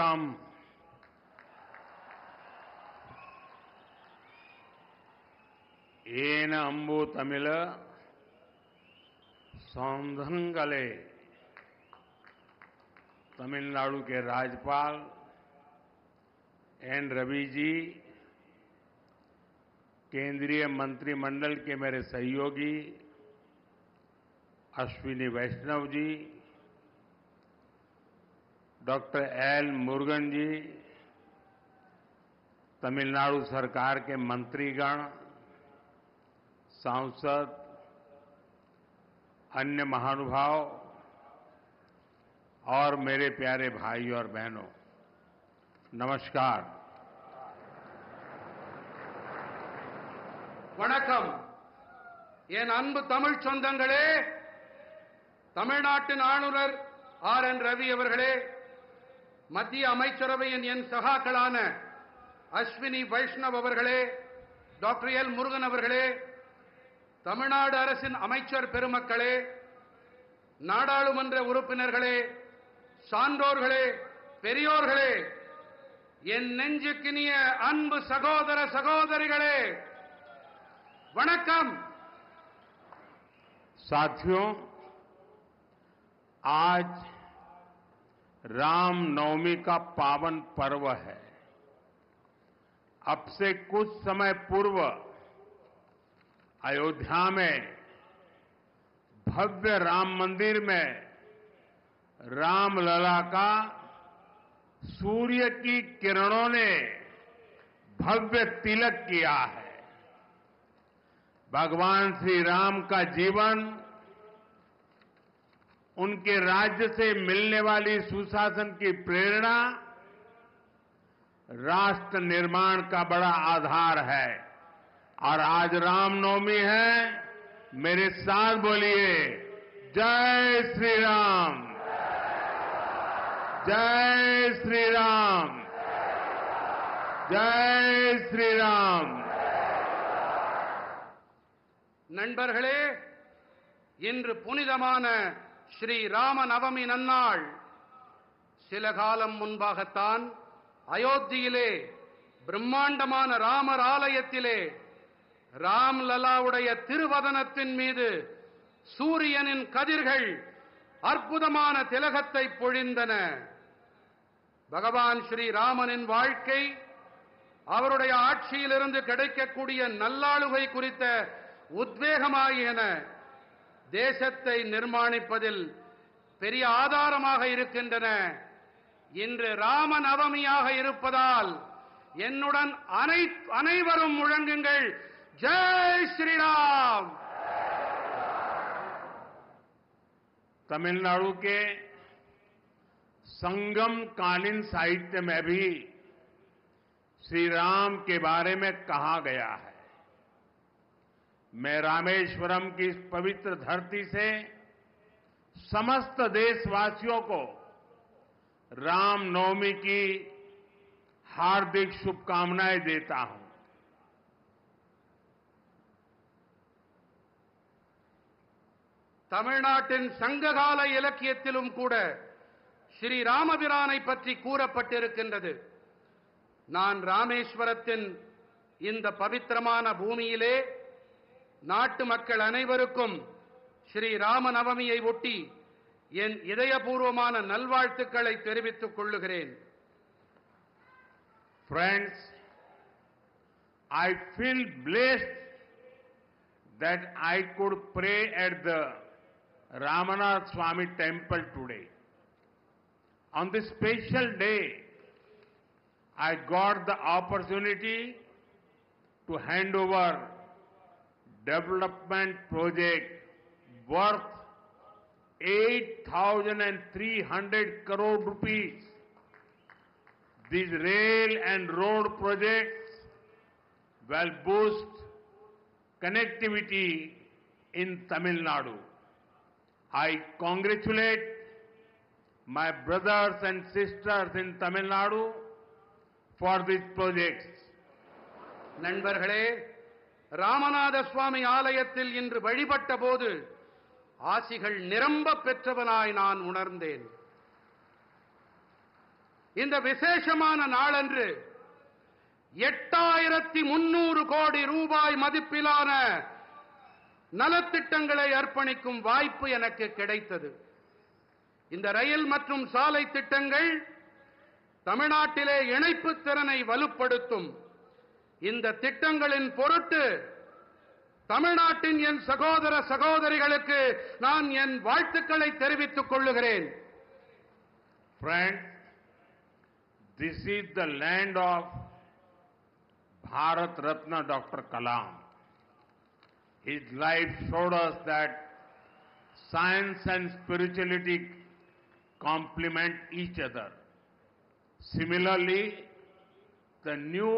वणक्कम येन अंबु तमिल सौंधंगले तमिलनाडु के राज्यपाल एन रवि जी, केंद्रीय मंत्रिमंडल के मेरे सहयोगी अश्विनी वैष्णव जी, डॉक्टर एल मुरुगन जी, तमिलनाडु सरकार के मंत्रीगण, सांसद, अन्य महानुभाव और मेरे प्यारे भाई और बहनों, नमस्कार। வணக்கம். என் அன்பு தமிழ் சொந்தங்களே, தமிழ்நாட்டின் ஆளுநர் ஆர்.என். ரவி அவர்களே, மத்திய அமைச்சரவையின் என் சகாக்களான அஸ்வினி வைஷ்ணவ் அவர்களே, டாக்டர் எல் முருகன் அவர்களே, தமிழ்நாடு அரசின் அமைச்சர் பெருமக்களே, நாடாளுமன்ற உறுப்பினர்களே, சான்றோர்களே, பெரியோர்களே, என் நெஞ்சுக்கினிய அன்பு சகோதர சகோதரிகளே, वणक्कम। साथियों, आज रामनवमी का पावन पर्व है। अब से कुछ समय पूर्व अयोध्या में भव्य राम मंदिर में रामलला का सूर्य की किरणों ने भव्य तिलक किया है। भगवान श्री राम का जीवन, उनके राज्य से मिलने वाली सुशासन की प्रेरणा राष्ट्र निर्माण का बड़ा आधार है। और आज रामनवमी है, मेरे साथ बोलिए, जय श्री राम, जय श्री राम, जय श्री राम। நண்பர்களே, இன்று புனிதமான ஸ்ரீ ராம நவமி நன்னாள். சில காலம் முன்பாகத்தான் அயோத்தியிலே பிரம்மாண்டமான ராமர் ஆலயத்திலே ராம்லலாவுடைய திருவதனத்தின் மீது சூரியனின் கதிர்கள் அற்புதமான திலகத்தை பொழிந்தன. பகவான் ஸ்ரீ ராமனின் வாழ்க்கை, அவருடைய ஆட்சியிலிருந்து கிடைக்கக்கூடிய நல்லாளுகை குறித்த உத்வேகமாகியன தேசத்தை நிர்மாணிப்பதில் பெரிய ஆதாரமாக இருக்கின்றன. இன்று ராம நவமியாக இருப்பதால் என்னுடன் அனைவரும் முழங்குங்கள், ஜெய் ஸ்ரீராம்। तमिलनाडु के संगम कालीन साहित्य में भी श्री राम के बारे में कहा गया है। मैं रामेश्वरम की इस पवित्र धरती से समस्त देशवासियों को रामनवमी की हार्दिक शुभकामनाएं देता हूं। தமிழ்நாட்டின் சங்ககால இலக்கியத்திலும் கூட ஸ்ரீ ராமபிரானை பற்றி கூறப்பட்டிருக்கின்றது. நான் ராமேஸ்வரத்தின் இந்த பவித்திரமான பூமியிலே நாட்டு மக்கள் அனைவருக்கும் ஸ்ரீ ராம நவமியை ஒட்டி என் இதயபூர்வமான நல்வாழ்த்துக்களை தெரிவித்துக் கொள்ளுகிறேன். Friends, I feel blessed that I could pray at the Ramanath Swami temple today. On this special day, I got the opportunity to hand over development project worth 8,300 crore rupees. These rail and road projects will boost connectivity in Tamil Nadu. I congratulate my brothers and sisters in Tamil Nadu for these projects. நண்பர்களே, ராமநாத சுவாமி ஆலயத்தில் இன்று வழிபட்ட போது ஆசிகள் நிரம்ப பெற்றவனாய் நான் உணர்ந்தேன். இந்த விசேஷமான நாளன்று 8300 கோடி ரூபாய் மதிப்பிலான நலத்திட்டங்களை அர்ப்பணிக்கும் வாய்ப்பு எனக்கு கிடைத்தது. இந்த ரயில் மற்றும் சாலை திட்டங்கள் தமிழ்நாட்டிலே இணைப்பு திறனை வலுப்படுத்தும். இந்த திட்டங்களின் பொருட்டு தமிழ்நாட்டின் என் சகோதர சகோதரிகளுக்கு நான் என் வாழ்த்துக்களை தெரிவித்துக் கொள்ளுகிறேன். Friends, this is the land of Bharat Ratna Dr. Kalam. His life showed us that science and spirituality complement each other. Similarly, the new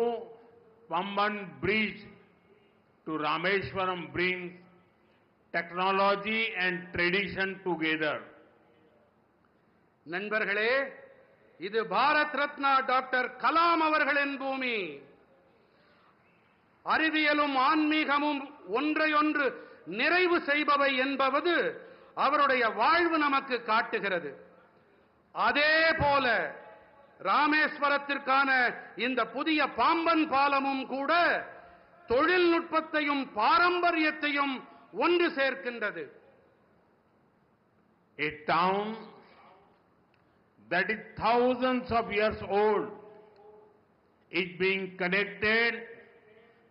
Pamban Bridge to Rameswaram brings technology and tradition together. நண்பர்களே, இது Bharat Ratna doctor Kalam அவர்களின் பூமி. அறிவியலும் ஆன்மீகமும் ஒன்றையொன்று நிறைவு செய்பவை என்பது அவருடைய வாழ்வு நமக்கு காட்டுகிறது. அதே போல ராமேஸ்வரத்திற்கான இந்த புதிய பாம்பன் பாலமும் கூட தொழில்நுட்பத்தையும் பாரம்பரியத்தையும் ஒன்று சேர்க்கின்றது. A town that is thousands of years old is being connected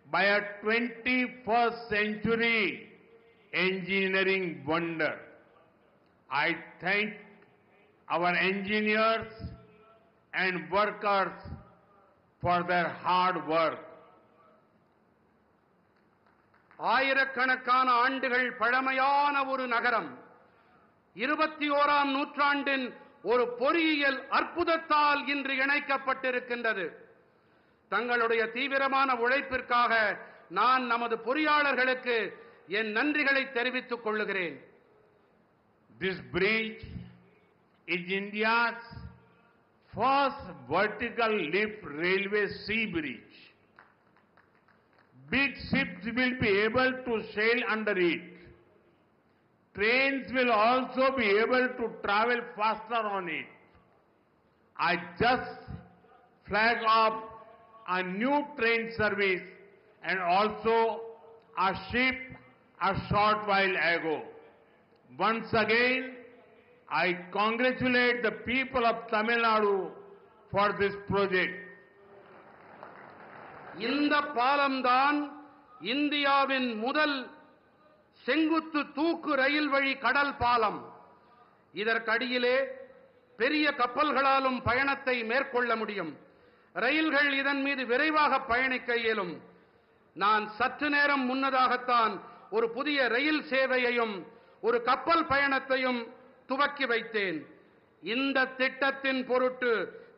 by a 21st century engineering wonder. I thank our engineers and workers for their hard work. ஆயிரக்கணக்கான ஆண்டுகள் பழமையான ஒரு நகரம் 21ஆம் நூற்றாண்டின் ஒரு பொறியியல் அற்புதத்தால் இன்று இணைக்கப்பட்டிருக்கின்றது. தங்களுடைய தீவிரமான உழைப்பிற்காக நான் நமது பொறியாளர்களுக்கு என் நன்றிகளை தெரிவித்துக் கொள்ளுகிறேன். This bridge is India's first vertical lift railway sea bridge. Big ships will be able to sail under it. Trains will also be able to travel faster on it. I just flagged off a new train service and also a ship a short while ago. Once again, I congratulate the people of Tamil Nadu for this project. இந்த பாலம்தான் இந்தியாவின் முதல் செங்குத்து தூக்கு ரயில் வழி கடல் பாலம். இதற்கடியிலே பெரிய கப்பல்களாலும் பயணத்தை மேற்கொள்ள முடியும். ரயில்கள் இதன் மீது விரைவாக பயணிக்க இயலும். நான் சற்று நேரம் முன்னதாகத்தான் ஒரு புதிய ரயில் சேவையையும் ஒரு கப்பல் பயணத்தையும் துவக்கி வைத்தேன். இந்த திட்டத்தின் பொருட்டு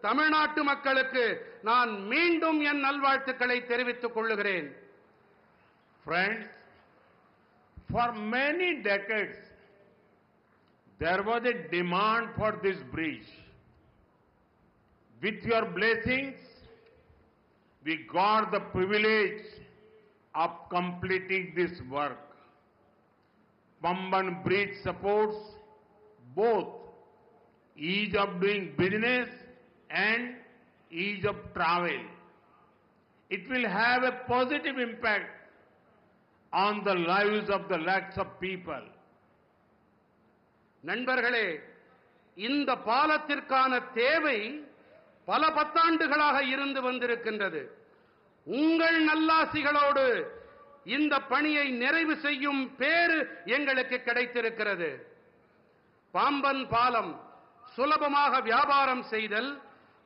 தமிழ்நாட்டு மக்களுக்கு நான் மீண்டும் என் நல்வாழ்த்துக்களை தெரிவித்துக் கொள்ளுகிறேன். Friends, for many decades there was a demand for this bridge. With your blessings, we got the privilege of completing this work. Pamban Bridge supports both ease of doing business and ease of travel. It will have a positive impact on the lives of the lakhs of people. நண்பர்களே, இந்த பாலத்திற்கான தேவை பல பத்தாண்டுகளாக இருந்து வந்திருக்கின்றது. உங்கள் நல்லாசிகளோடு இந்த பணியை நிறைவு செய்யும் பேறு எங்களுக்கு கிடைத்திருக்கிறது. பாம்பன் பாலம் சுலபமாக வியாபாரம் செய்தல்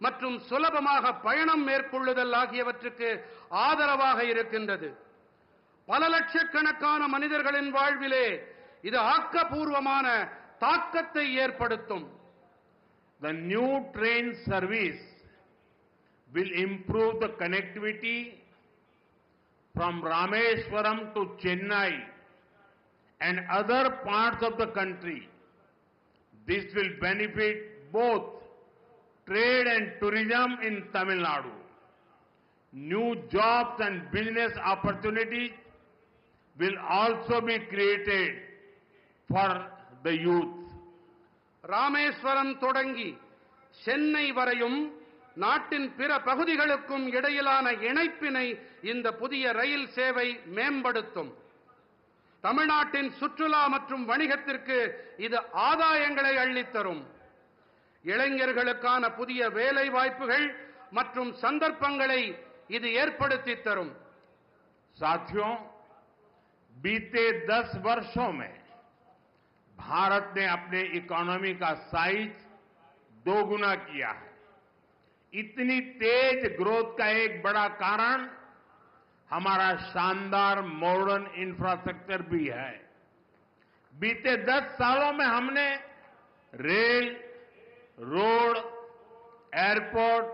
மற்றும் சுலபமாக பயணம் மேற்கொள்ளுதல் ஆகியவற்றுக்கு ஆதரவாக இருக்கின்றது. பல லட்சக்கணக்கான மனிதர்களின் வாழ்விலே இது ஆக்கப்பூர்வமான தாக்கத்தை ஏற்படுத்தும். The new train service will improve the connectivity from Rameswaram to Chennai and other parts of the country. This will benefit both trade and tourism in Tamil Nadu. New jobs and business opportunities will also be created for the youth. Rameswaram தொடங்கி சென்னை வரையும் நாட்டின் பிற பகுதிகளுக்கும் இடையிலான இணைப்பினை இந்த புதிய ரயில் சேவை மேம்படுத்தும். தமிழ்நாட்டின் சுற்றுலா மற்றும் வணிகத்திற்கு இது ஆதாயங்களை அள்ளித்தரும். இளைஞர்களுக்கான புதிய வேலை வாய்ப்புகள் மற்றும் சந்தர்ப்பங்களை இது ஏற்படுத்தி தரும். साथियों, बीते 10 वर्षों में भारत ने अपने इकोनॉमी का साइज दोगुना किया है. इतनी तेज ग्रोथ का एक बड़ा कारण हमारा शानदार मॉडर्न इंफ्रास्ट्रक्चर भी है. बीते 10 सालों में हमने रेल, रोड, एयरपोर्ट,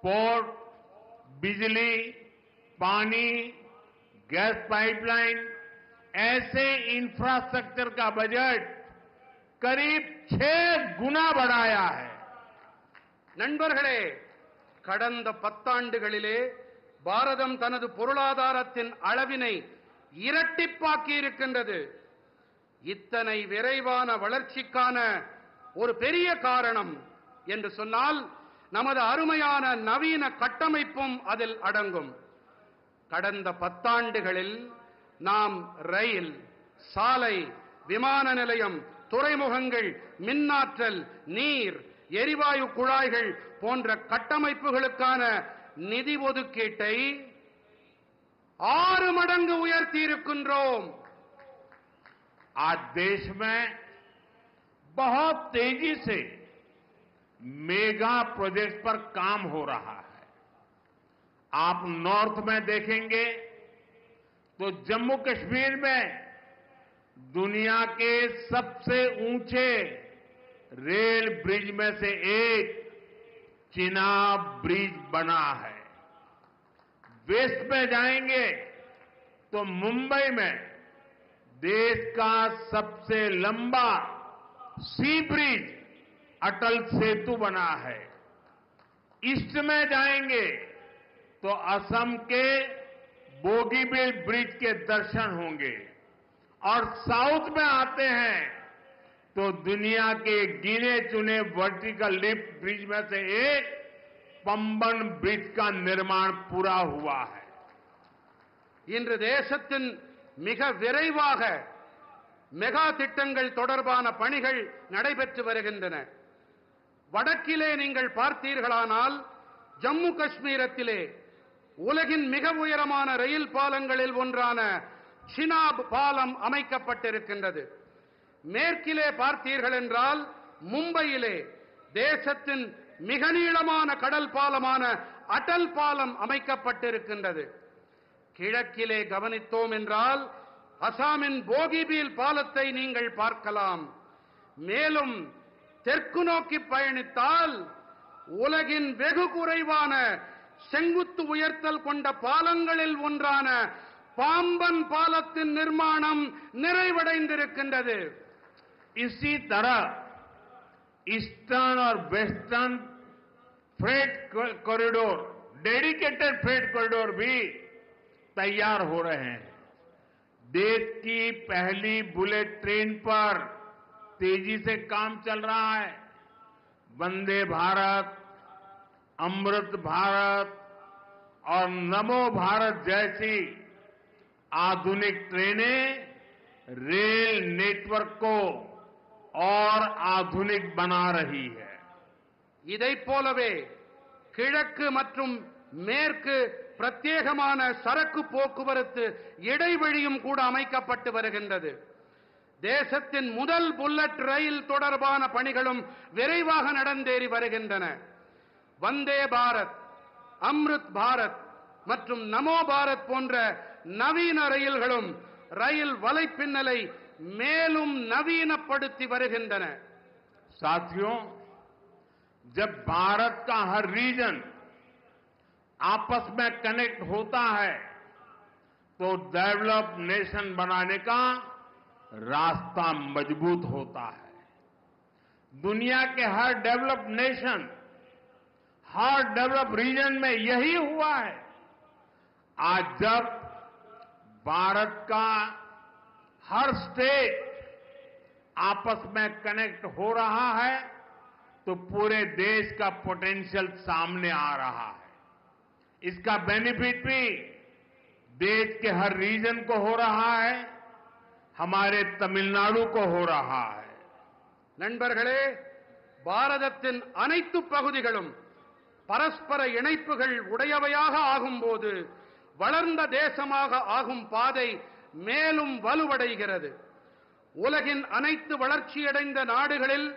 पोर्ट, बिजली, पानी, गैस पाइपलाइन ऐसे इंफ्रास्ट्रक्चर का बजट करीब 6 गुना बढ़ाया है. நண்பர்களே, கடந்த 10 ஆண்டுகளிலே பாரதம் தனது பொருளாதாரத்தின் அளவினை இரட்டிப்பாக்கி இருக்கின்றது. இத்தனை விரைவான வளர்ச்சிக்கான ஒரு பெரிய காரணம் என்று சொன்னால் நமது அருமையான நவீன கட்டமைப்பும் அதில் அடங்கும். கடந்த 10 ஆண்டுகளில் நாம் ரயில், சாலை, விமான நிலையம், துறைமுகங்கள், மின்னாற்றல், நீர், எரிவாயு குழாய்கள் போன்ற கட்டமைப்புகளுக்கான நிதி ஒதுக்கீட்டை 6 மடங்கு உயர்த்தி இருக்கின்றோம். आज देश में बहुत तेजी से मेगा प्रोजेक्ट पर काम हो रहा है. आप नॉर्थ में देखेंगे तो जम्मू कश्मीर में दुनिया के सबसे ऊंचे रेल ब्रिज में से एक चिनाब ब्रिज बना है. वेस्ट में जाएंगे तो मुंबई में देश का सबसे लंबा सी ब्रिज अटल सेतु बना है. ईस्ट में जाएंगे तो असम के बोगीबील ब्रिज के दर्शन होंगे और साउथ में आते हैं तो दुनिया के गिने चुने वर्टिकल लिफ्ट ब्रिज में से एक पंबन ब्रिज का निर्माण पूरा हुआ है. இன்று தேசத்தின் மிக விரைவாக மெகா திட்டங்கள் தொடர்பான பணிகள் நடைபெற்று வருகின்றன. வடக்கிலே நீங்கள் பார்த்தீர்களானால் ஜம்மு காஷ்மீரத்திலே உலகின் மிக உயரமான ரயில் பாலங்களில் ஒன்றான சினாப் பாலம் அமைக்கப்பட்டிருக்கின்றது. மேற்கிலே பார்த்தீர்கள் என்றால் மும்பையிலே தேசத்தின் மிக நீளமான கடல் பாலமான அடல் பாலம் அமைக்கப்பட்டிருக்கின்றது. கிழக்கிலே கவனித்தோம் என்றால் அசாமின் போகிபீல் பாலத்தை நீங்கள் பார்க்கலாம். மேலும் தெற்கு நோக்கி பயணித்தால் உலகின் வெகு குறைவான செங்குத்து உயர்த்தல் கொண்ட பாலங்களில் ஒன்றான பாம்பன் பாலத்தின் நிர்மாணம் நிறைவடைந்திருக்கின்றது. इसी तरह ईस्टर्न और western freight corridor, dedicated freight corridor भी तैयार हो रहे हैं. देश की पहली बुलेट ट्रेन पर तेजी से काम चल रहा है. वंदे भारत, अमृत भारत और नमो भारत जैसी आधुनिक ट्रेनें रेल नेटवर्क को और आधुनिक बना रही है. இதைப் போலவே கிழக்கு மற்றும் மேற்கு பிரத்யேகமான சரக்கு போக்குவரத்து இடைவழியும் கூட அமைக்கப்பட்டு வருகின்றது. தேசத்தின் முதல் புல்லட் ரயில் தொடர்பான பணிகளும் விரைவாக நடந்தேறி வருகின்றன. வந்தே பாரத், அம்ருத் பாரத் மற்றும் நமோ பாரத் போன்ற நவீன ரயில்களும் ரயில் வலைப்பின்னலை மேலும் நவீனப்படுத்தி வருகின்றன. साथियों, जब भारत का हर रीजन आपस में कनेक्ट होता है तो डेवलप्ड नेशन बनाने का रास्ता मजबूत होता है. दुनिया के हर डेवलप्ड नेशन, हर डेवलप्ड रीजन में यही हुआ है. आज जब भारत का हर स्टेट आपस में कनेक्ट हो रहा है तो पूरे देश का पोटेंशियल सामने आ रहा है। इसका बेनिफिट भी देश के हर रीजन को हो रहा है, हमारे तमिलनाडु को हो रहा है। நண்பர்களே, பாரதத்தின் அனைத்து பகுதிகளும் பரஸ்பர இணைப்புகள் உடையவையாக ஆகும்போது வளர்ந்த தேசமாக ஆகும் பாதை மேலும் வலுவடைகிறது. உலகின் அனைத்து வளர்ச்சியடைந்த நாடுகளில்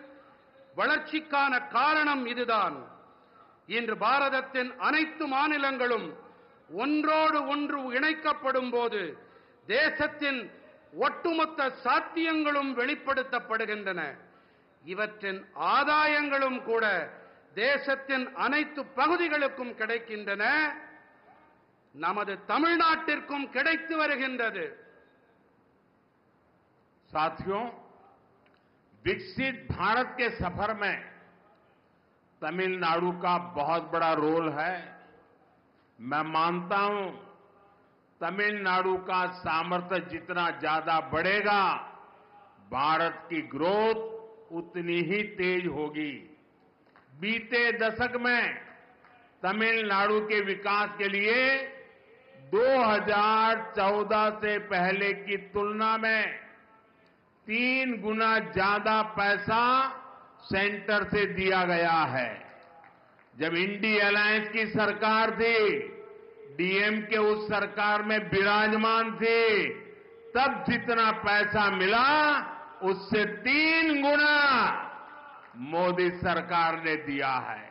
வளர்ச்சிக்கான காரணம் இதுதான். இன்று பாரதத்தின் அனைத்து மாநிலங்களும் ஒன்றோடு ஒன்று இணைக்கப்படும் போது தேசத்தின் ஒட்டுமொத்த சாத்தியங்களும் வெளிப்படுத்தப்படுகின்றன. இவற்றின் ஆதாயங்களும் கூட தேசத்தின் அனைத்து பகுதிகளுக்கும் கிடைக்கின்றன. நமது தமிழ்நாட்டிற்கும் கிடைத்து வருகின்றது. साथियों, विकसित भारत के सफर में तमिलनाडु का बहुत बड़ा रोल है। मैं मानता हूं, तमिलनाडु का सामर्थ्य जितना ज्यादा बढ़ेगा, भारत की ग्रोथ उतनी ही तेज होगी। बीते दशक में तमिलनाडु के विकास के लिए 2014 से पहले की तुलना में 3 गुना ज्यादा पैसा सेंटर से दिया गया है। जब इंडी अलायंस की सरकार थी, डीएमके उस सरकार में विराजमान थी, तब जितना पैसा मिला उससे 3 गुना मोदी सरकार ने दिया है।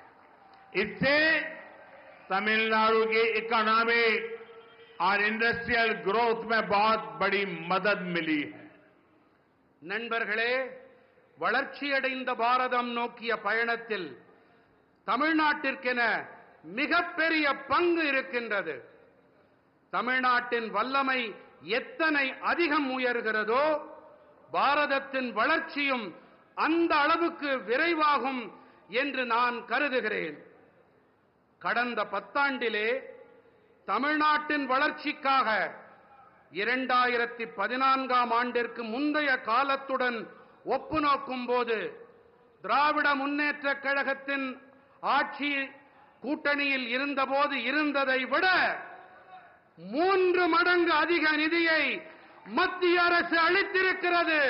इससे तमिलनाडु की इकोनॉमिक और इंडस्ट्रियल ग्रोथ में बहुत बड़ी मदद मिली है। நண்பர்களே, வளர்ச்சியடைந்த பாரதம் நோக்கிய பயணத்தில் தமிழ்நாட்டிற்கென மிகப்பெரிய பங்கு இருக்கின்றது. தமிழ்நாட்டின் வல்லமை எத்தனை அதிகம் உயர்கிறதோ பாரதத்தின் வளர்ச்சியும் அந்த அளவுக்கு விரைவாகும் என்று நான் கருதுகிறேன். கடந்த 10 ஆண்டிலே தமிழ்நாட்டின் வளர்ச்சிக்காக 2014ஆம் ஆண்டிற்கு முந்தைய காலத்துடன் ஒப்பு நோக்கும்போது திராவிட முன்னேற்றக் கழகத்தின் ஆட்சி கூட்டணியில் இருந்தபோது இருந்ததை விட 3 மடங்கு அதிக நிதியை மத்திய அரசு அளித்திருக்கிறது.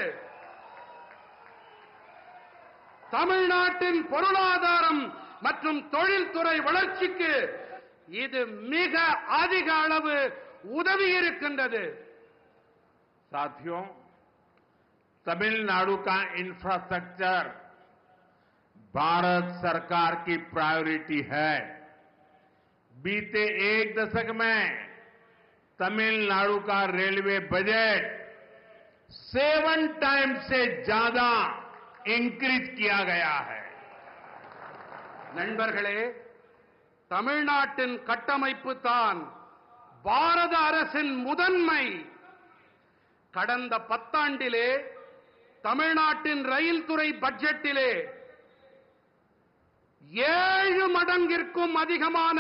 தமிழ்நாட்டின் பொருளாதாரம் மற்றும் தொழில்துறை வளர்ச்சிக்கு இது மிக அதிக அளவு உதவி இருக்கின்றது. साथियों, तमिलनाडु का इंफ्रास्ट्रक्चर भारत सरकार की प्रायोरिटी है। बीते 1 दशक में तमिलनाडु का रेलवे बजट 7 टाइम्स से ज्यादा इंक्रीज किया गया है। நண்பர்களே, தமிழ்நாட்டின் கட்டமைப்பு தான் பாரத அரசின் முதன்மை. கடந்த 10 ஆண்டிலே தமிழ்நாட்டின் ரயில் துறை பட்ஜெட்டிலே 7 மடங்கிற்கும் அதிகமான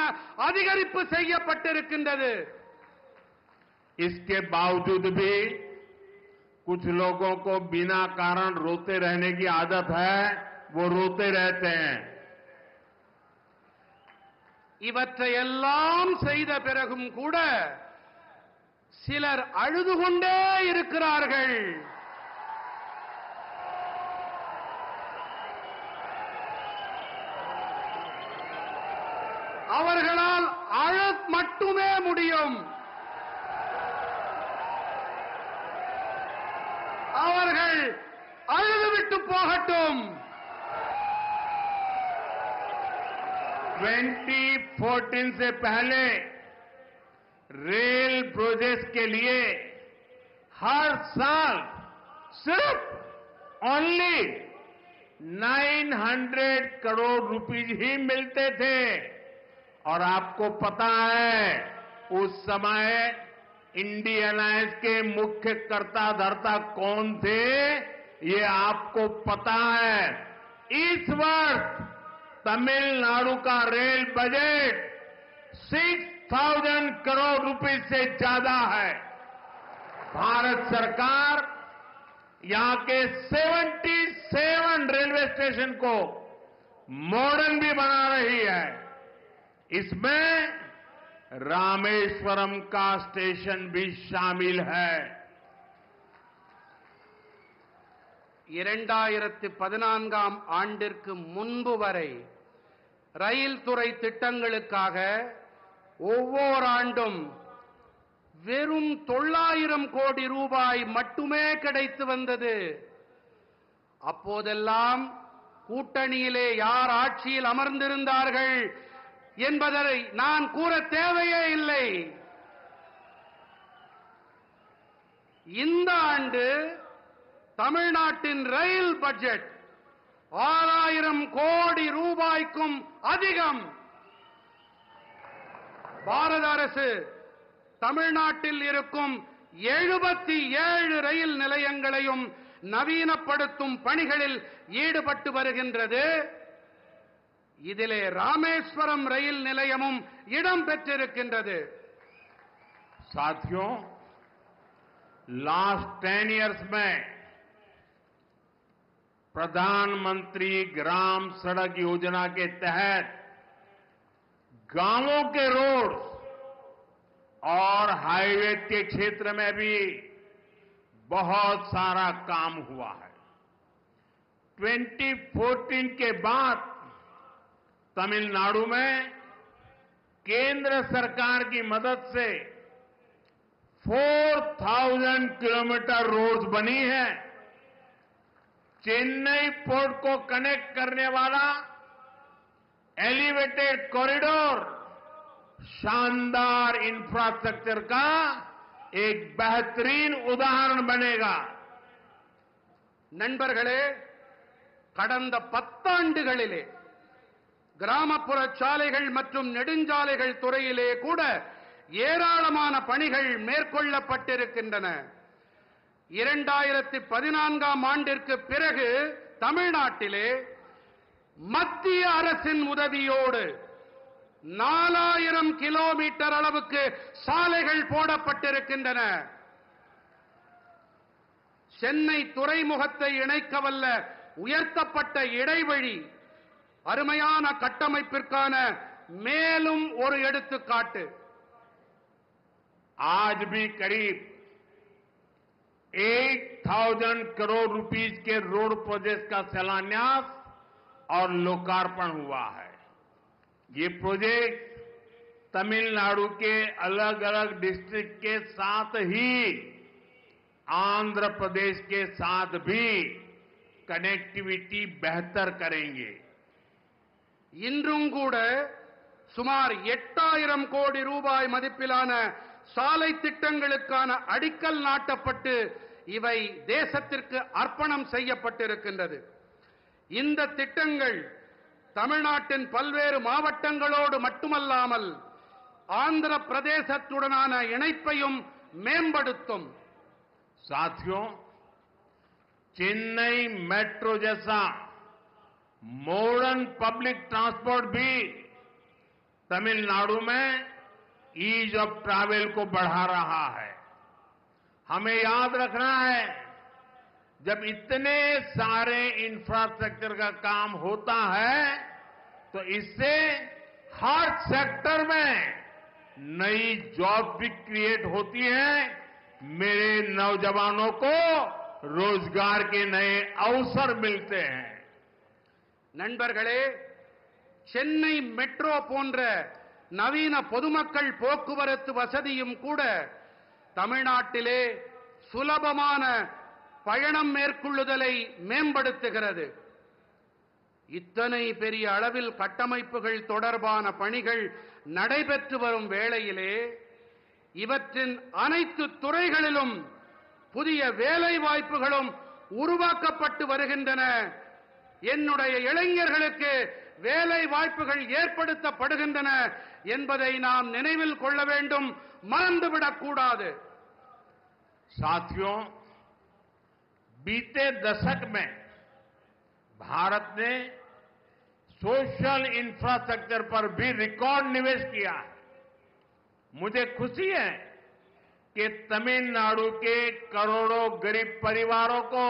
அதிகரிப்பு செய்யப்பட்டிருக்கின்றது. इसके बावजूद भी कुछ लोगों को बिना कारण रोते रहने की आदत है, वो रोते रहते हैं। இவற்றையெல்லாம் செய்த பிறகும் கூட சிலர் அழுது கொண்டே இருக்கிறார்கள். அவர்களால் அழ மட்டுமே முடியும். அவர்கள் அழுதுவிட்டு போகட்டும். 2014 से पहले रेल प्रोजेक्ट के लिए हर साल सिर्फ ओनली 900 करोड़ रुपीज ही मिलते थे। और आपको पता है, उस समय इंडी अलायंस के मुख्य कर्ता धर्ता कौन थे, ये आपको पता है। इस वर्ष तमिलनाडु का रेल बजट 6,000 करोड़ रुपए से ज्यादा है। भारत सरकार यहां के 77 रेलवे स्टेशन को मॉडर्न भी बना रही है। इसमें रामेश्वरम का स्टेशन भी शामिल है। 2014 ஆண்டிற்கு முன்பு வரை ரயில் துறை திட்டங்களுக்காக ஒவ்வொரு ஆண்டும் வெறும் 900 கோடி ரூபாய் மட்டுமே கிடைத்து வந்தது. அப்போதெல்லாம் கூட்டணியிலே யார் ஆட்சியில் அமர்ந்திருந்தார்கள் என்பதை நான் கூற தேவையே இல்லை. இந்த ஆண்டு தமிழ்நாட்டின் ரயில் பட்ஜெட் 6000 கோடி ரூபாய்க்கும் அதிகம். பாரத அரசு தமிழ்நாட்டில் இருக்கும் 77 ரயில் நிலையங்களையும் நவீனப்படுத்தும் பணிகளில் ஈடுபட்டு வருகின்றது. இதிலே ராமேஸ்வரம் ரயில் நிலையமும் இடம் பெற்றிருக்கின்றது. साथियों, लास्ट 10 इयर्स में प्रधानमंत्री ग्राम सड़क योजना के तहत गांवों के रोड और हाईवे के क्षेत्र में भी बहुत सारा काम हुआ है। 2014 के बाद तमिलनाडु में केंद्र सरकार की मदद से 4000 किलोमीटर रोड्स बनी है। चेन्नई पोर्ट को कनेक्ट करने वाला एलिवेटेड कॉरिडोर शानदार इंफ्रास्ट्रक्चर का एक बेहतरीन उदाहरण बनेगा. நண்பர்களே, கடந்த 10 ஆண்டுகளிலே கிராமப்புற சாலைகள் மற்றும் நெடுஞ்சாலைகள் துறையிலே கூட ஏராளமான பணிகள் மேற்கொள்ளப்பட்டிருக்கின்றன. 2014 ஆண்டிற்கு பிறகு தமிழ்நாட்டிலே மத்திய அரசின் உதவியோடு 4000 கிலோமீட்டர் அளவுக்கு சாலைகள் போடப்பட்டிருக்கின்றன. சென்னை துறைமுகத்தை இணைக்கவல்ல உயர்த்தப்பட்ட இடைவழி அருமையான கட்டமைப்பிற்கான மேலும் ஒரு எடுத்துக்காட்டு. आज भी करीब 8000 करोड़ रुपीस के रोड प्रोजेक्ट का शिलान्यास और लोकार्पण हुआ है. ये प्रोजेक्ट तमिलनाडु के अलग अलग डिस्ट्रिक्ट के साथ ही आंध्र प्रदेश के साथ भी कनेक्टिविटी बेहतर करेंगे. இன்றும் கூட சுமார் 8000 கோடி ரூபாய் மதிப்பிலான சாலை திட்டங்களுக்கான அடிக்கல் நாட்டப்பட்டு இவை தேசத்திற்கு அர்ப்பணம் செய்யப்பட்டிருக்கின்றது. இந்த திட்டங்கள் தமிழ்நாட்டின் பல்வேறு மாவட்டங்களோடு மட்டுமல்லாமல் ஆந்திர பிரதேசத்துடனான இணைப்பையும் மேம்படுத்தும். साथियों, चेन्नई मेट्रो जैसा मॉडर्न पब्लिक ट्रांसपोर्ट भी तमिलनाडु में ईज ऑफ ट्रैवल को बढ़ा रहा है. हमें याद रखना है, जब इतने सारे इंफ्रास्ट्रक्चर का काम होता है तो इससे हर सेक्टर में नई जॉब भी क्रिएट होती है. मेरे नौजवानों को रोजगार के नए अवसर मिलते हैं. நண்பர்களே, சென்னை மெட்ரோ போன்ற நவீன பொதுமக்கள் போக்குவரத்து வசதியும் கூட தமிழ்நாட்டிலே சுலபமான பயணம் மேற்கொள்ளுதலை மேம்படுத்துகிறது. இத்தனை பெரிய அளவில் கட்டமைப்புகள் தொடர்பான பணிகள் நடைபெற்று வரும் வேளையிலே இவற்றின் அனைத்து துறைகளிலும் புதிய வேலை வாய்ப்புகளும் உருவாக்கப்பட்டு வருகின்றன. என்னுடைய இளைஞர்களுக்கு வேலை வாய்ப்புகள் ஏற்படுத்தப்படுகின்றன என்பதை நாம் நினைவில் கொள்ள வேண்டும், மறந்துவிடக் கூடாது. साथियों, बीते दशक में भारत ने सोशल इंफ्रास्ट्रक्चर पर भी रिकॉर्ड निवेश किया है. मुझे खुशी है कि तमिलनाडु के करोड़ों गरीब परिवारों को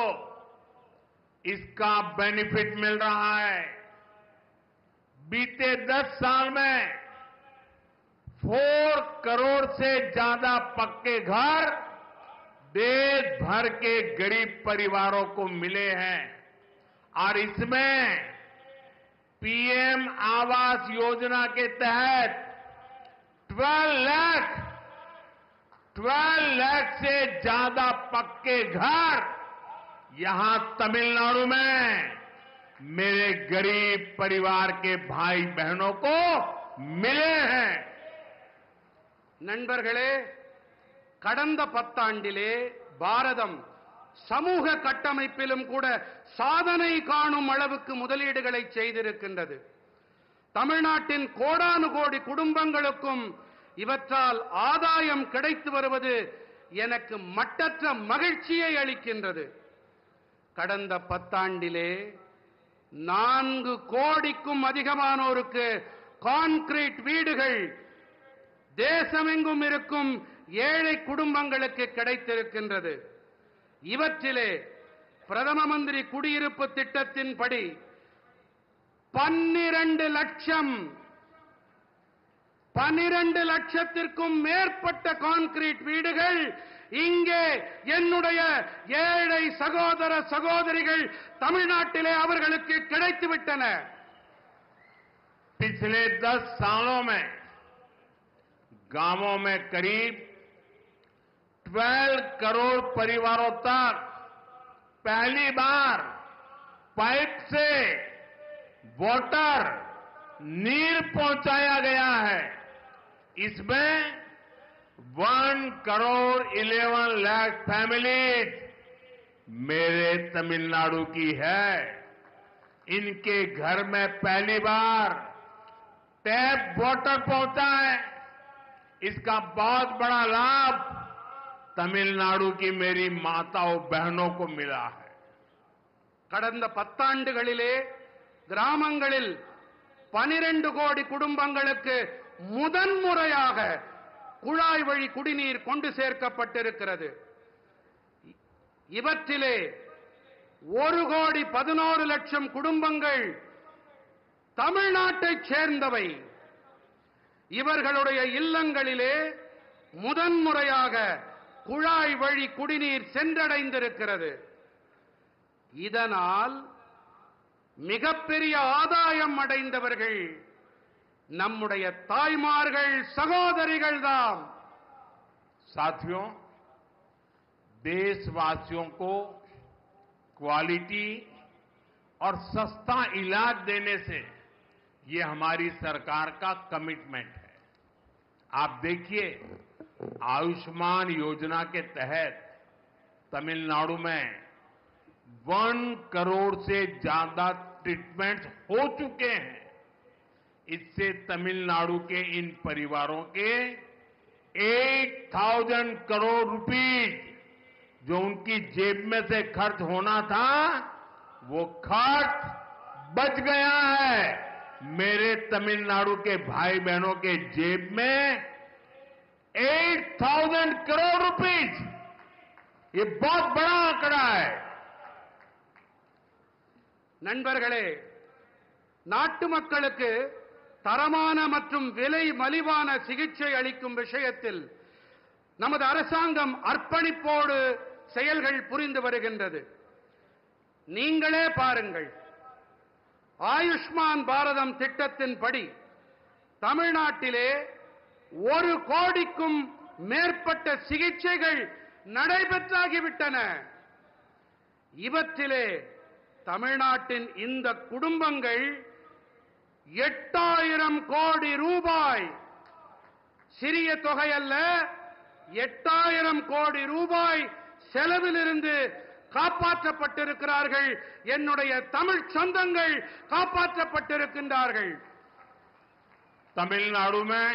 इसका बेनिफिट मिल रहा है. बीते 10 साल में 4 करोड़ से ज्यादा पक्के घर देश भर के गरीब परिवारों को मिले हैं और इसमें पीएम आवास योजना के तहत 12 लाख से ज्यादा पक्के घर यहां तमिलनाडु में मेरे गरीब परिवार के भाई बहनों को मिले हैं। நண்பர்களே, கடந்த 10 ஆண்டிலே பாரதம் சமூக கட்டமைப்பிலும் கூட சாதனை காணும் அளவுக்கு முதலீடுகளை செய்திருக்கின்றது. தமிழ்நாட்டின் கோடானு கோடி குடும்பங்களுக்கும் இவற்றால் ஆதாயம் கிடைத்து வருவது எனக்கு மட்டற்ற மகிழ்ச்சியை அளிக்கின்றது. கடந்த 10 ஆண்டிலே 4 கோடிக்கும் அதிகமானோருக்கு கான்கிரீட் வீடுகள் தேசமெங்கும் இருக்கும் ஏழை குடும்பங்களுக்கு கிடைத்திருக்கின்றது. இவற்றிலே பிரதம மந்திரி குடியிருப்பு திட்டத்தின்படி 12 லட்சத்திற்கும் மேற்பட்ட கான்கிரீட் வீடுகள் இங்கே என்னுடைய ஏழை சகோதர சகோதரிகள் தமிழ்நாட்டிலே அவர்களுக்கு கிடைத்துவிட்டன. पिछले 10 सालों में गांवों में करीब 12 करोड़ परिवारों तक पहली बार पाइप से वाटर नीर पहुंचाया गया है. इसमें 1 करोड़ 11 लाख फैमिलीज मेरे तमिलनाडु की है. इनके घर में पहली बार टैप वाटर पहुंचा है. इसका बहुत बड़ा लाभ तमिलनाडु की मेरी माताओं बहनों को मिला है. கடந்த 10 ஆண்டுகளிலே கிராமங்களில் 12 கோடி குடும்பங்களுக்கு முதன்முறையாக குழாய் வழி குடிநீர் கொண்டு சேர்க்கப்பட்டிருக்கிறது. இவற்றிலே 1 கோடி 11 லட்சம் குடும்பங்கள் தமிழ்நாட்டைச் சேர்ந்தவை. இவர்களுடைய இல்லங்களிலே முதன்முறையாக குழாய் வழி குடிநீர் சென்றடைந்திருக்கிறது. இதனால் மிகப்பெரிய ஆதாயம் அடைந்தவர்கள் நம்முடைய தாய்மார்கள் சகோதரிகள் தான். साथियों, देशवासियों को क्वालिटी और सस्ता इलाज देने से ये हमारी सरकार का कमिटमेंट है. आप देखिए, आयुष्मान योजना के तहत तमिलनाडु में 1 करोड़ से ज्यादा ट्रीटमेंट हो चुके हैं. इससे तमिलनाडु के इन परिवारों के 8,000 करोड़ रुपीज जो उनकी जेब में से खर्च होना था, वो खर्च बच गया है. मेरे तमिलनाडु के भाई बहनों के जेब में 8,000 करोड़ रुपीज, ये बहुत बड़ा आंकड़ा है. நண்பர்களே, நாட்டு மக்களுக்கு தரமான மற்றும் விலை மலிவான சிகிச்சை அளிக்கும் விஷயத்தில் நமது அரசாங்கம் அர்ப்பணிப்போடு செயல்கள் புரிந்து வருகின்றது. நீங்களே பாருங்கள், ஆயுஷ்மான் பாரதம் திட்டத்தின்படி தமிழ்நாட்டிலே 1 கோடிக்கும் மேற்பட்ட சிகிச்சைகள் நடைபெற்றாகிவிட்டன. இவற்றிலே தமிழ்நாட்டின் இந்த குடும்பங்கள் 8,000 கோடி ரூபாய், சிறிய தொகை அல்ல, 8,000 கோடி ரூபாய் செலவிலிருந்து காப்பாற்றப்பட்டிருக்கிறார்கள். என்னுடைய தமிழ் சொந்தங்கள் காப்பாற்றப்பட்டிருக்கின்றார்கள். तमिलनाडु में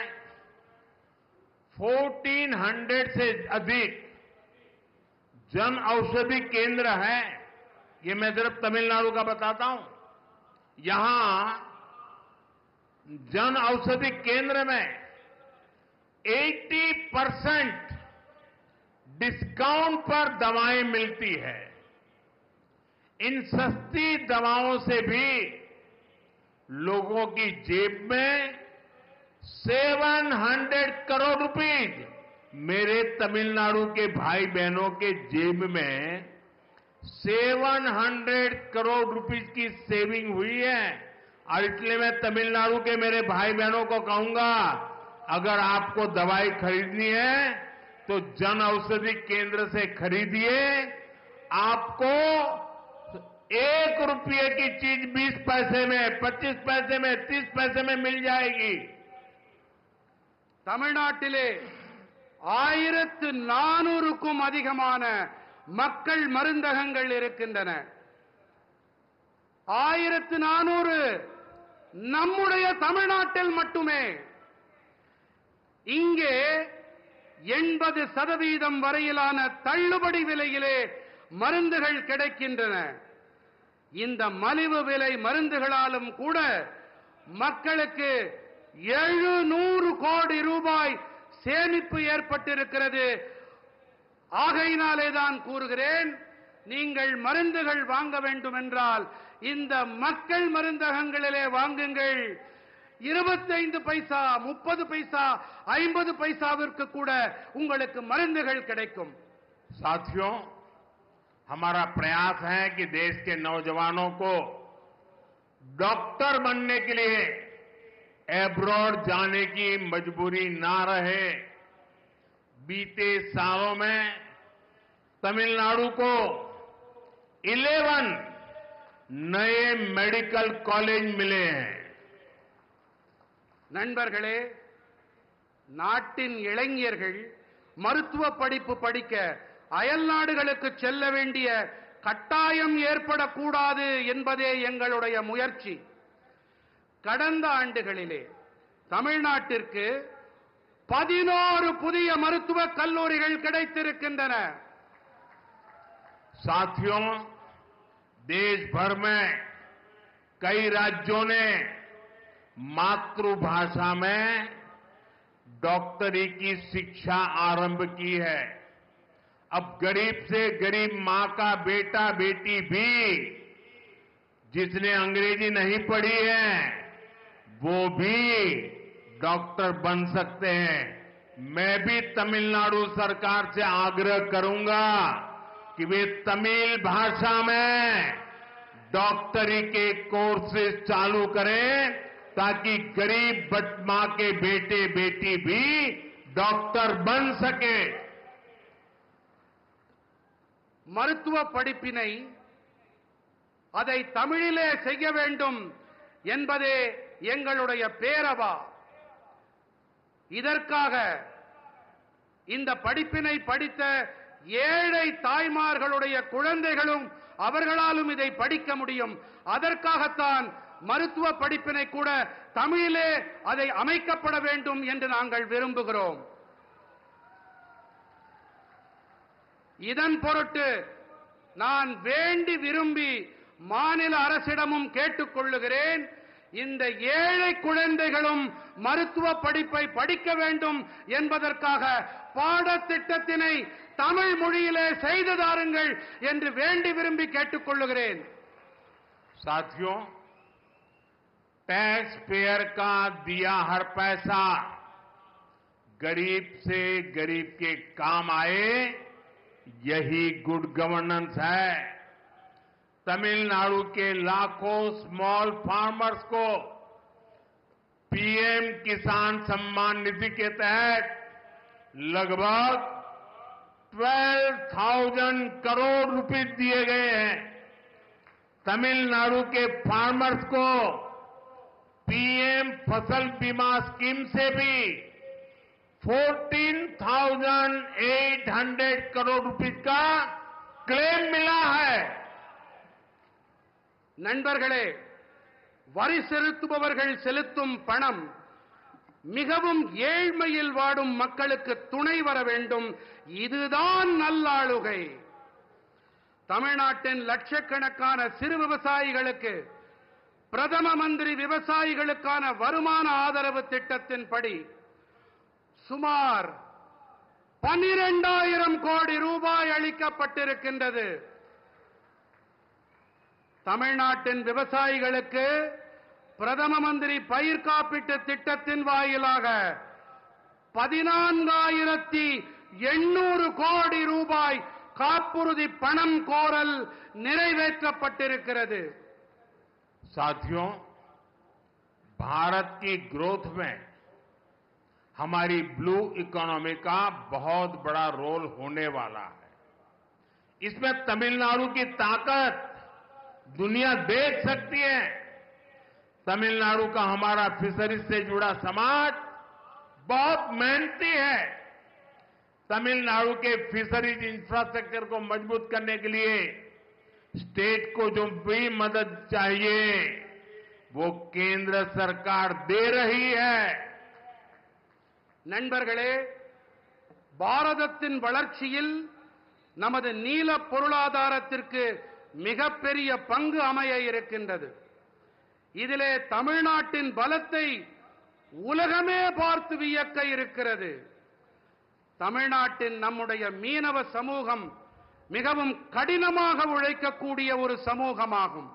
1400 से अधिक जन औषधि केंद्र हैं. ये मैं सिर्फ तमिलनाडु का बताता हूं. यहां जन औषधि केंद्र में 80% डिस्काउंट पर दवाएं मिलती है. इन सस्ती दवाओं से भी लोगों की जेब में 700 करोड़ रुपीज, मेरे तमिलनाडु के भाई बहनों के जेब में 700 करोड़ रुपीज की सेविंग हुई है। और इसलिए मैं तमिलनाडु के मेरे भाई बहनों को कहूंगा, अगर आपको दवाई खरीदनी है तो जन औषधि केंद्र से खरीदिए। आपको 1 रुपये की चीज 20 पैसे में, 25 पैसे में, 30 पैसे में मिल जाएगी। தமிழ்நாட்டிலே 1400க்கும் அதிகமான மக்கள் மருந்தகங்கள் இருக்கின்றன. 1400 நம்முடைய தமிழ்நாட்டில் மட்டுமே. இங்கே 80% வரையிலான தள்ளுபடி விலையிலே மருந்துகள் கிடைக்கின்றன. இந்த மலிவு விலை மருந்துகளாலும் கூட மக்களுக்கு 700 கோடி ரூபாய் சேமிப்பு ஏற்பட்டிருக்கிறது. ஆகையினாலே தான் கூறுகிறேன், நீங்கள் மருந்துகள் வாங்க வேண்டும் என்றால் இந்த மக்கள் மருந்தகங்களிலே வாங்குங்கள். 25 பைசா, 30 பைசா, 50 பைசாவிற்கு கூட உங்களுக்கு மருந்துகள் கிடைக்கும். साथियों, हमारा प्रयास है कि देश के नौजवानों को डॉक्टर बनने के लिए एब्रॉड जाने की मजबूरी ना रहे। बीते सालों में तमिलनाडु को 11 नए मेडिकल कॉलेज मिले हैं. நண்பர்களே, நாட்டின் இளைஞர்கள் மருத்துவ படிப்பு படிக்க அயல் நாடுகளுக்கு செல்ல வேண்டிய கட்டாயம் ஏற்படக்கூடாது என்பதே எங்களுடைய முயற்சி. கடந்த ஆண்டுகளிலே தமிழ்நாட்டிற்கு 11 புதிய மருத்துவக் கல்லூரிகள் கிடைத்திருக்கின்றன. साथियों, देश भर में कई राज्यों ने मातृभाषा में डॉक्टरी की शिक्षा आरंभ की है. अब गरीब से गरीब मां का बेटा बेटी भी जिसने अंग्रेजी नहीं पढ़ी है वो भी डॉक्टर बन सकते हैं. मैं भी तमिलनाडु सरकार से आग्रह करूंगा कि वे तमिल भाषा में डॉक्टरी के कोर्सेज चालू करें ताकि गरीब मां के बेटे बेटी भी डॉक्टर बन सके. மருத்துவ படிப்பினை அதை தமிழிலே செய்ய வேண்டும் என்பதே எங்களுடைய பேரவா. இதற்காக இந்த படிப்பினை படித்த ஏழை தாய்மார்களுடைய குழந்தைகளும் அவர்களாலும் இதை படிக்க முடியும். அதற்காகத்தான் மருத்துவ படிப்பினை கூட தமிழிலே அதை அமைக்கப்பட வேண்டும் என்று நாங்கள் விரும்புகிறோம். இதன் பொருட்டு நான் வேண்டி விரும்பி மாநில அரசிடமும் கேட்டுக்கொள்ளுகிறேன், இந்த ஏழை குழந்தைகளும் மருத்துவ படிப்பை படிக்க வேண்டும் என்பதற்காக பாடத்திட்டத்தினை தமிழ் மொழியிலே செய்து தாருங்கள் என்று வேண்டி விரும்பி கேட்டுக்கொள்ளுகிறேன். साथियों, टैक्स पेयर का दिया हर पैसा गरीब से गरीब के काम आए, यही गुड गवर्नेंस है. तमिलनाडु के लाखों स्मॉल फार्मर्स को पीएम किसान सम्मान निधि के तहत लगभग 12,000 करोड़ रुपए दिए गए हैं. तमिलनाडु के फार्मर्स को पीएम फसल बीमा स्कीम से भी 14,800 करोड़ रुपए का क्लेम मिला है. நண்பர்களே, வரி செலுத்துபவர்கள் செலுத்தும் பணம் மிகவும் ஏழ்மையில் வாடும் மக்களுக்கு துணை வர வேண்டும். இதுதான் நல்லாளுகை. தமிழ்நாட்டின் லட்சக்கணக்கான சிறு விவசாயிகளுக்கு பிரதம மந்திரி விவசாயிகளுக்கான வருமான ஆதரவு திட்டத்தின்படி சுமார் 12,000 கோடி ரூபாய் அளிக்கப்பட்டிருக்கின்றது. தமிழ்நாட்டின் விவசாயிகளுக்கு பிரதம மந்திரி பயிர் காப்பீட்டு திட்டத்தின் வாயிலாக 14,800 கோடி ரூபாய் காப்புறுதி பணம் கோரல் நிறைவேற்றப்பட்டிருக்கிறது. साथियों, भारत की ग्रोथ में हमारी ब्लू इकोनॉमी का बहुत बड़ा रोल होने वाला है. इसमें तमिलनाडु की ताकत दुनिया देख सकती है. तमिलनाडु का हमारा फिशरीज से जुड़ा समाज बहुत मेहनती है. तमिलनाडु के फिशरीज इंफ्रास्ट्रक्चर को मजबूत करने के लिए स्टेट को जो भी मदद चाहिए वो केंद्र सरकार दे रही है. நண்பர்களே, பாரதத்தின் வளர்ச்சியில் நமது நீல பொருளாதாரத்திற்கு மிகப்பெரிய பங்கு அமைய இருக்கின்றது. இதிலே தமிழ்நாட்டின் பலத்தை உலகமே பார்த்து வியக்க இருக்கிறது. தமிழ்நாட்டின் நம்முடைய மீனவ சமூகம் மிகவும் கடினமாக உழைக்கக்கூடிய ஒரு சமூகமாகும்.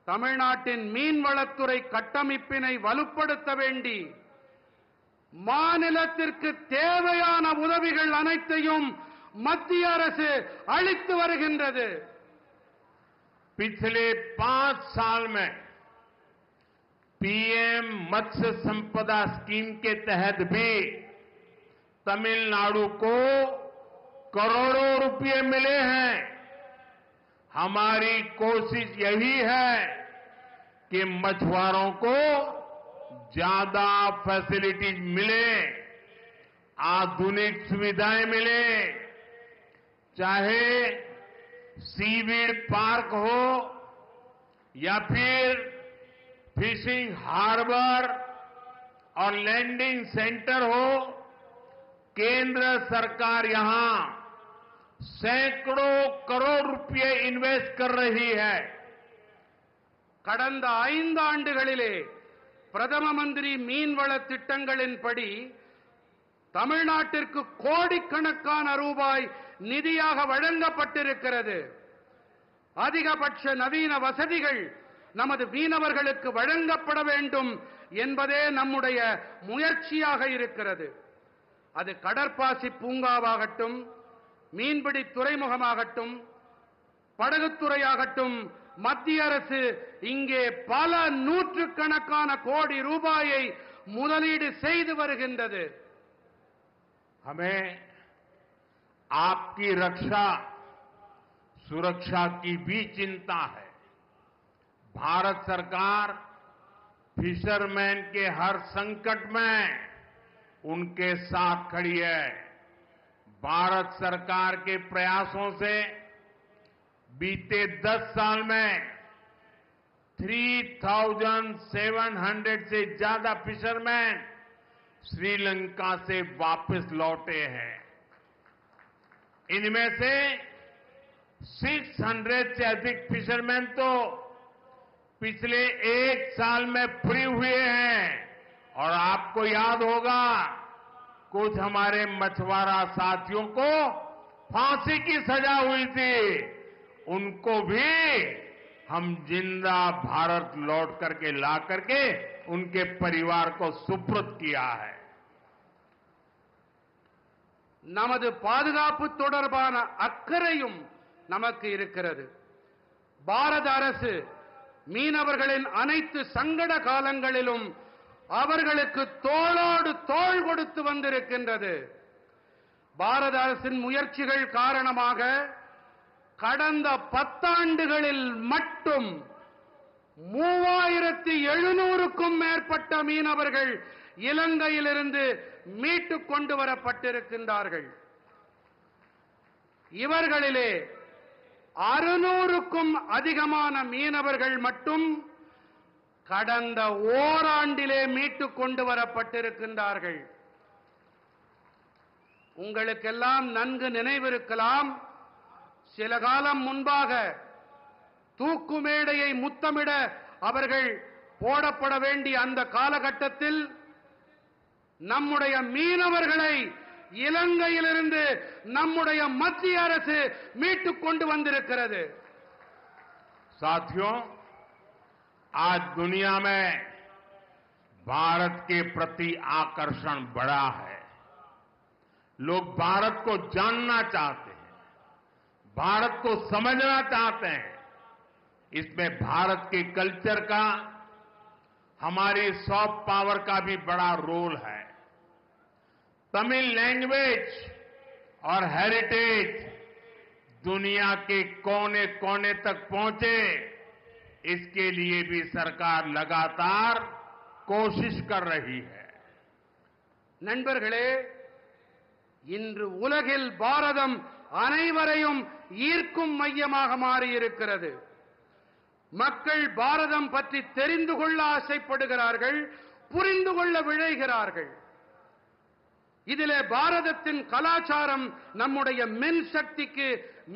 தமிழ்நாட்டின் மீன்வளத்துறை கட்டமைப்பினை வலுப்படுத்த வேண்டி மாநிலத்திற்கு தேவையான உதவிகள் அனைத்தையும் மத்திய அரசு அளித்து வருகின்றது. पिछले 5 साल में पीएम मत्स्य संपदा स्कीम के तहत भी तमिलनाडु को करोड़ों रुपए मिले हैं. हमारी कोशिश यही है कि मछुआरों को ज्यादा फैसिलिटीज मिले, आधुनिक सुविधाएं मिले, चाहे सीवीड पार्क हो या फिर फिशिंग हार्बर और लैंडिंग सेंटर हो. केंद्र सरकार यहां सैकड़ों करोड़ रुपए इन्वेस्ट कर रही है. கடந்த 5 ஆண்டுகளிலே பிரதம மந்திரி மீன்வள திட்டங்களின்படி தமிழ்நாட்டிற்கு கோடிக்கணக்கான ரூபாய் நிதியாக வழங்கப்பட்டிருக்கிறது. அதிகபட்ச நவீன வசதிகள் நமது மீனவர்களுக்கு வழங்கப்பட வேண்டும் என்பதே நம்முடைய முயற்சியாக இருக்கிறது. அது கடற்பாசி பூங்காவாகட்டும், மீன்பிடி துறைமுகமாகட்டும், படகுத்துறையாகட்டும், மத்திய அரசு இங்கே பல நூற்றுக்கணக்கான கோடி ரூபாயை முதலீடு செய்து வருகின்றது. हमें आपकी रक्षा सुरक्षा की भी चिंता है. भारत सरकार फिशरमैन के हर संकट में उनके साथ खड़ी है. भारत सरकार के प्रयासों से बीते 10 साल में 3,700 से ज्यादा फिशरमैन श्रीलंका से वापस लौटे हैं. इनमें से 600 से अधिक फिशरमैन तो पिछले 1 साल में फ्री हुए हैं. और आपको याद होगा, कुछ हमारे मछुआरा साथियों को फांसी की सजा हुई थी. उनको भी हम जिंदा भारत लौट करके ला करके उनके परिवार को सुपुर्द किया है. நமது பாதுகாப்பு தொடர்பான அக்கறையும் நமக்கு இருக்கிறது. பாரத அரசு மீனவர்களின் அனைத்து சங்கட காலங்களிலும் அவர்களுக்கு தோளோடு தோள் கொடுத்து வந்திருக்கின்றது. பாரத அரசின் முயற்சிகள் காரணமாக கடந்த 10 ஆண்டுகளில் மட்டும் 3,700க்கும் மேற்பட்ட மீனவர்கள் இலங்கையிலிருந்து மீட்டுக் கொண்டு வரப்பட்டிருக்கின்றார்கள். இவர்களிலே 600க்கும் அதிகமான மீனவர்கள் மட்டும் கடந்த ஓராண்டிலே மீட்டுக் கொண்டு வரப்பட்டிருக்கின்றார்கள். உங்களுக்கெல்லாம் நன்கு நினைவிருக்கலாம், சில காலம் முன்பாக தூக்கு மேடையை முத்தமிட அவர்கள் போடப்பட வேண்டிய அந்த காலகட்டத்தில் நம்முடைய மீனவர்களை இலங்கையிலிருந்து நம்முடைய மத்திய அரசு மீட்டுக் கொண்டு வந்திருக்கிறது. साथियों, आज दुनिया में भारत के प्रति आकर्षण बढ़ा है। लोग भारत को जानना चाहते हैं, भारत को समझना चाहते हैं। इसमें भारत के कल्चर का, हमारी सॉफ्ट पावर का भी बड़ा रोल है। तमिल लैंग्वेज और हेरिटेज दुनिया के कोने कोने तक पहुंचे, इसके लिए भी सरकार लगातार कोशिश कर रही है। நண்பர்களே, இன்று உலகில் பாரதம் அனைவரையும் ஈர்க்கும் மையமாக மாறியிருக்கிறது. மக்கள் பாரதம் பற்றி தெரிந்து கொள்ள ஆசைப்படுகிறார்கள், புரிந்து கொள்ள விழைகிறார்கள். இதிலே பாரதத்தின் கலாச்சாரம் நம்முடைய மென் சக்திக்கு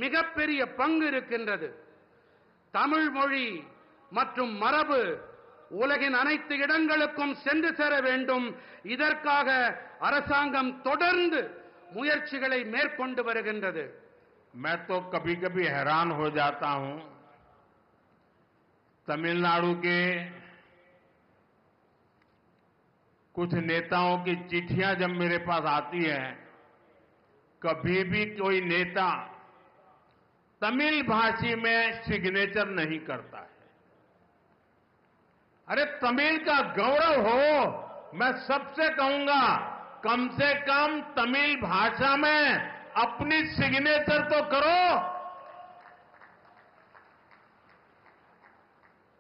மிகப்பெரிய பங்கு இருக்கின்றது. தமிழ் மொழி மற்றும் மரபு உலகின் அனைத்து இடங்களுக்கும் சென்று சேர வேண்டும். இதற்காக அரசாங்கம் தொடர்ந்து முயற்சிகளை மேற்கொண்டு வருகின்றது. मैं तो कभी कभी हैरान हो जाता हूं, तमिलनाडु के कुछ नेताओं की चिट्ठियां जब मेरे पास आती हैं, कभी भी कोई नेता तमिल भाषी में सिग्नेचर नहीं करता है। अरे तमिल का गौरव हो, मैं सबसे कहूंगा कम से कम तमिल भाषा में अपनी सिग्नेचर तो करो।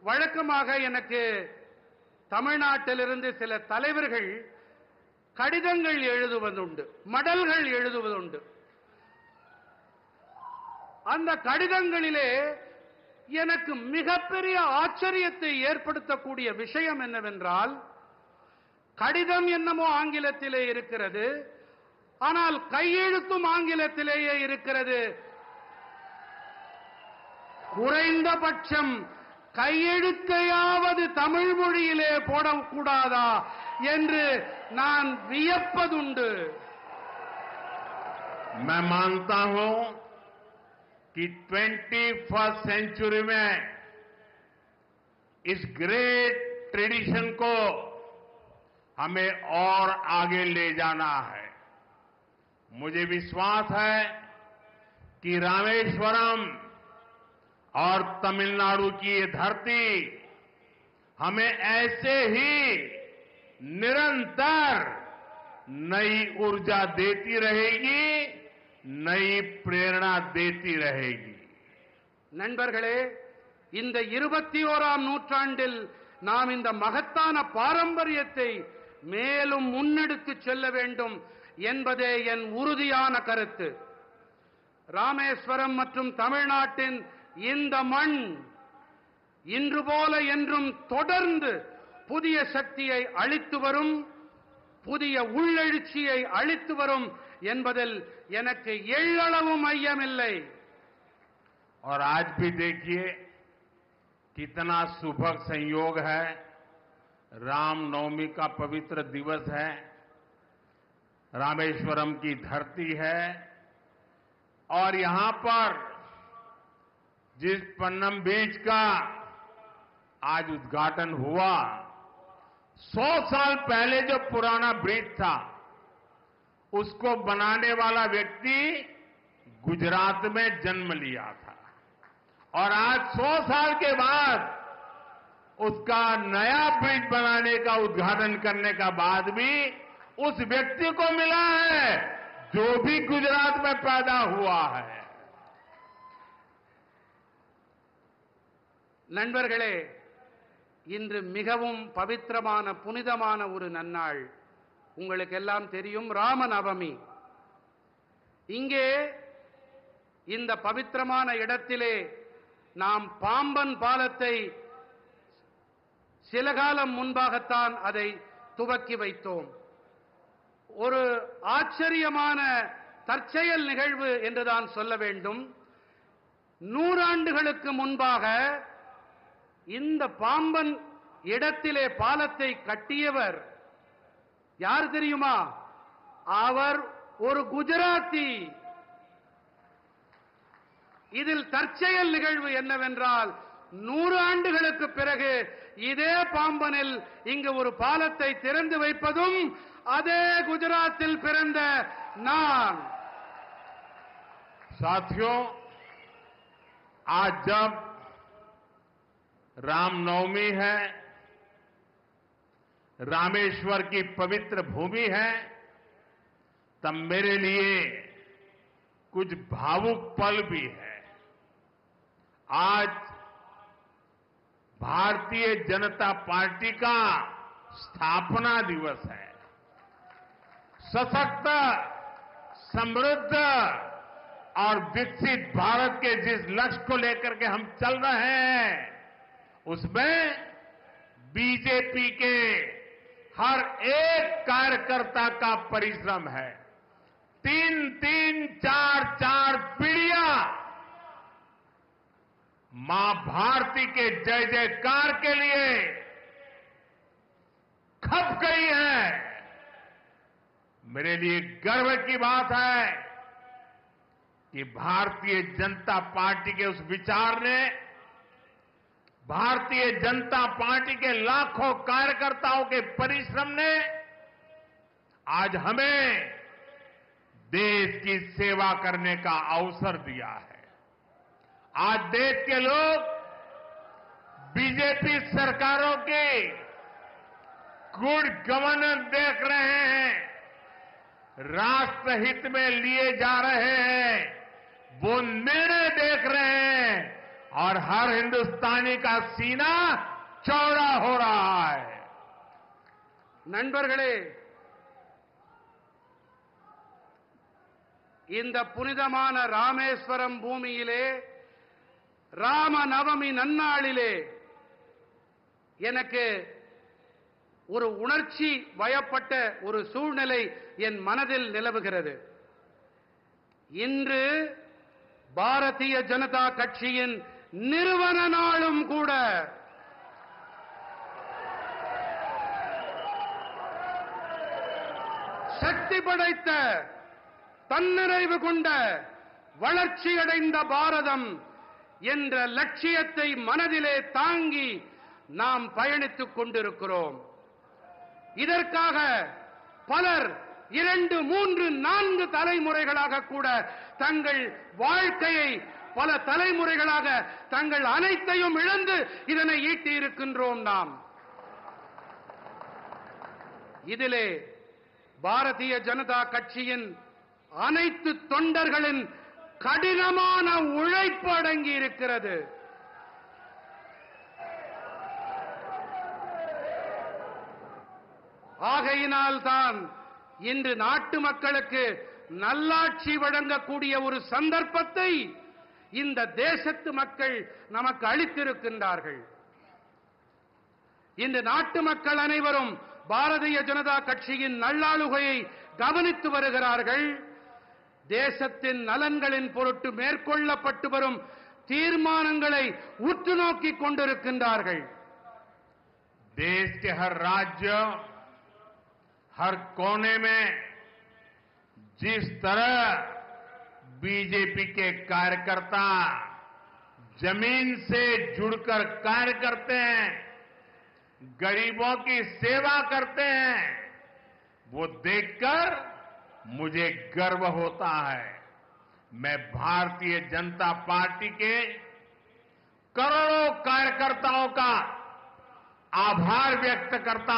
வழக்கமாக எனக்கு தமிழ்நாட்டிலிருந்து சில தலைவர்கள் கடிதங்கள் எழுதுவதுண்டு, மடல்கள் எழுதுவதுண்டு. அந்த கடிதங்களிலே எனக்கு மிகப்பெரிய ஆச்சரியத்தை ஏற்படுத்தக்கூடிய விஷயம் என்னவென்றால், கடிதம் என்னமோ ஆங்கிலத்திலே இருக்கிறது, ஆனால் கையெழுத்தும் ஆங்கிலத்திலேயே இருக்கிறது. குறைந்தபட்சம் கையெழுத்தையாவது தமிழ் மொழியிலே போடக்கூடாதா என்று நான் வியப்பதுண்டு. मैं मानता हूं कि 21st सेंचुरी में इस ग्रेट ट्रेडिशन को हमें और आगे ले जाना है। मुझे विश्वास है कि रामेश्वरम और तमिलनाडु की ये धरती हमें ऐसे ही निरंतर नई ऊर्जा देती रहेगी, नई प्रेरणा देती रहेगी. நண்பர்களே, இந்த 21ஆம் நூற்றாண்டில் நாம் இந்த மகத்தான பாரம்பரியத்தை மேலும் முன்னெடுத்துச் செல்ல வேண்டும் என்பதே என் உறுதியான கருத்து. ராமேஸ்வரம் மற்றும் தமிழ்நாட்டின் இந்த மண் இன்று போல என்றும் தொடர்ந்து புதிய சக்தியை அளித்து வரும், புதிய உள்ளெழுச்சியை அளித்து வரும் என்பதில் எனக்கு எள்ளளவும் ஐயமில்லை. और आज भी देखिए कितना सुभग संयोग है, रामनवमी का पवित्र दिवस है, रामेश्वरम की धरती है, और यहां पर जिस पन्नम बीच का आज उद्घाटन हुआ, 100 साल पहले जो पुराना ब्रिज था उसको बनाने वाला व्यक्ति गुजरात में जन्म लिया था, और आज 100 साल के बाद उसका नया ब्रिज बनाने का उद्घाटन करने का बाद भी उस व्यक्ति को मिला है जो भी गुजरात में पैदा हुआ है. நண்பர்களே, இன்று மிகவும் பவித்திரமான புனிதமான ஒரு நன்னாள். உங்களுக்கு எல்லாம் தெரியும், ராமநவமி. இங்கே இந்த பவித்திரமான இடத்திலே நாம் பாம்பன் பாலத்தை சில காலம் முன்பாகத்தான் அதை துவக்கி வைத்தோம். ஒரு ஆச்சரியமான தற்செயல் நிகழ்வு என்றுதான் சொல்ல வேண்டும். 100 ஆண்டுகளுக்கு முன்பாக இந்த பாம்பன் இடத்திலே பாலத்தை கட்டியவர் யார் தெரியுமா? அவர் ஒரு குஜராத்தி. இதில் தற்செயல் நிகழ்வு என்னவென்றால், 100 ஆண்டுகளுக்கு பிறகு இதே பாம்பனில் இங்கு ஒரு பாலத்தை திறந்து வைப்பதும் அதே குஜராத்தில் பிறந்த நான். साथियों, आज जब रामनवमी है, रामेश्वर की पवित्र भूमि है, तब मेरे लिए कुछ भावुक पल भी है. आज भारतीय जनता पार्टी का स्थापना दिवस है. सशक्त, समृद्ध और विकसित भारत के जिस लक्ष्य को लेकर के हम चल रहे हैं, उसमें बीजेपी के हर एक कार्यकर्ता का परिश्रम है. 3-3, 4-4 पीढ़ियां मां भारती के जय जयकार के लिए खप गई है. मेरे लिए गर्व की बात है कि भारतीय जनता पार्टी के उस विचार ने, भारतीय जनता पार्टी के लाखों कार्यकर्ताओं के परिश्रम ने आज हमें देश की सेवा करने का अवसर दिया है. आज देश के लोग बीजेपी सरकारों की गुड गवर्नेंस देख रहे हैं, राष्ट्रहित में लिए जा रहे हैं वो निर्णय देख रहे हैं और हर हिंदुस्तानी का सीना चौड़ा हो रहा है. நண்பர்களே, இந்த புனிதமான ராமேஸ்வரம் பூமியிலே ராம நவமி நன்னாளிலே எனக்கு ஒரு உணர்ச்சி வயப்பட்ட ஒரு சூழ்நிலை என் மனதில் நிலவுகிறது. இன்று பாரதிய ஜனதா கட்சியின் நிறுவன நாளும் கூட. சக்தி படைத்த, தன்னிறைவு கொண்ட, வளர்ச்சியடைந்த பாரதம் என்ற லட்சியத்தை மனதிலே தாங்கி நாம் பயணித்துக் கொண்டிருக்கிறோம். இதற்காக பலர் 2, 3, 4 தலைமுறைகளாக கூட தங்கள் வாழ்க்கையை, பல தலைமுறைகளாக தங்கள் அனைத்தையும் இழந்து இதனை ஈட்டி இருக்கின்றோம். நாம் இதிலே பாரதிய ஜனதா கட்சியின் அனைத்து தொண்டர்களின் கடினமான உழைப்பு அடங்கி இருக்கிறது. ஆகையினால்தான் இன்று நாட்டு மக்களுக்கு நல்லாட்சி வழங்கக்கூடிய ஒரு சந்தர்ப்பத்தை இந்த தேசத்து மக்கள் நமக்கு அளித்திருக்கின்றார்கள். இன்று நாட்டு மக்கள் அனைவரும் பாரதிய ஜனதா கட்சியின் நல்லாளுகையை கவனித்து வருகிறார்கள். தேசத்தின் நலன்களின் பொருட்டு மேற்கொள்ளப்பட்டு வரும் தீர்மானங்களை உற்று நோக்கிக் கொண்டிருக்கின்றார்கள். देश के हर राज्य, हर कोने में जिस तरह बीजेपी के कार्यकर्ता जमीन से जुड़कर कार्य करते हैं, गरीबों की सेवा करते हैं, वो देखकर मुझे गर्व होता है. मैं भारतीय जनता पार्टी के करोड़ों कार्यकर्ताओं का आभार व्यक्त करता